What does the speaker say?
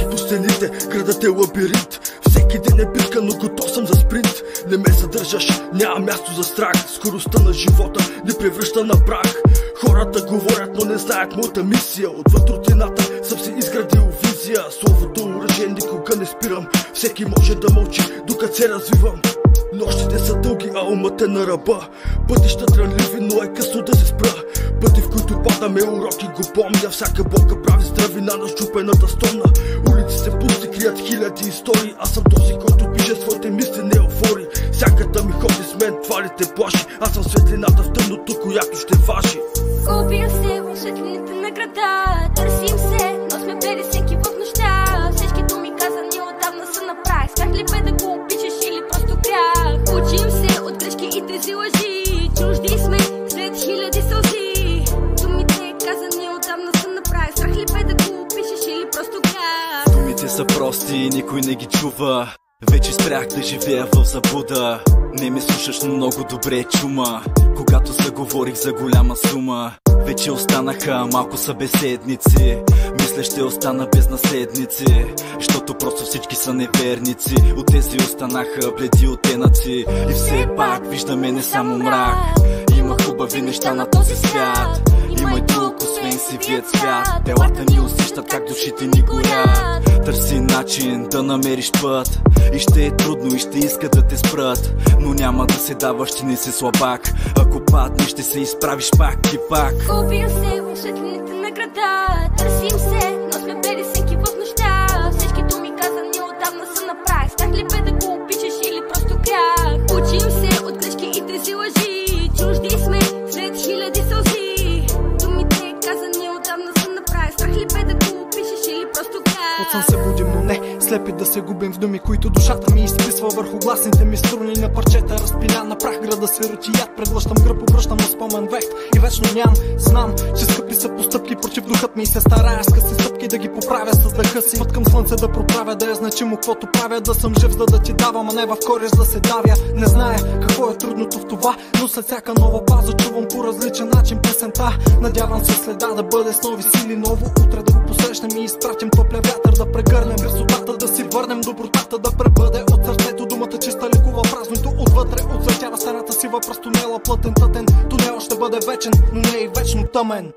до стените, градът е лабиринт. Всеки ден е битка, но готов съм за спринт. Не ме задържаш, няма място за страх. Скоростта на живота ни превръща на прах. Хората говорят, но не знаят моята мисия. Отвъд рутината съм си изградил визия. Словото оръжие никога не спирам. Всеки може да мълчи, докато се развивам. Нощите са дълги, а умът е на ръба. Пътища трънливи, но е късно да се спра. Пъти, в които падаме уроки, го помня. Всяка болка прави здравина на щупената стомна. Улиците пусти, крият хиляди истории. Аз съм този, който пише своите мисли, не еуфори. Сяката ми ходи с мен, тварите плаши. Аз съм светлината в тъмното, която ще важи. Губим се в светлините на града. Търсим се, но сме бледи всеки в нощта. Всички думи казани отдавна са на прах. Страх ли бе да го обичаш или просто грях? Учим се от грешки и тези лъжи. Чужди сме след хиляди сълзи. Думите казани отдавна са на прах. Страх ли бе да го опишеш или просто грях? Думите са прости и никой не ги чува. Вече спрях да живея в заблуда. Не ме слушаш, но много добре чума. Когато заговорих за голяма сума, вече останаха малко събеседници. Мисля, ще остана без наследници, защото просто всички са неверници. От тези останаха бледи оттенъци. И все пак виждаме не само мрак. Има хубави неща на този свят. Има и друг, освен сивият свят. Телата ни усещат как душите ни горят. Търси начин да намериш път. И ще е трудно и ще искат да те спрат, но няма да се даваш, ти не си слабак. Ако паднеш, ще се изправиш пак и пак. Губим се в светлините на града. Търсим се, но сме бледи всеки в нощта. Всички думи казани отдавна са на прах. Страх ли бе да го опишеш или просто грях? Учим се от грешки и тези лъжи. Чужди сме след хиляди сълзи. Думите казани отдавна са на прах. Страх ли бе да го опишеш или просто грях? От сън се будим, но не слепи да се губим в думи, които душата ми изписва върху гласните ми струни на парчета. Разпиля на прах, града се ръчи яд. Преглъщам гръб, обръщам на спомен век и вечно ням. Знам, че скъпи са постъпки против духът ми и се старая с къси стъпки да ги поправя с дъха си. Път към слънце да проправя, да е значимо каквото правя. Да съм жив, за да ти давам, а не в кореш да се давя. Не зная какво е трудното в това, но след всяка нова база чувам по различен начин песента. Надявам се следа да бъде с нови сили, ново утре да го посрещнем и изпратим топлия вятър да прегърнем красотата, да си върнем добротата, да пребъде от сърцето думата чиста, лекува празното отвътре. Отзлетява стената си въпрос тунела, плътен тътен. Тунел ще бъде вечен, но не и вечно тъмен.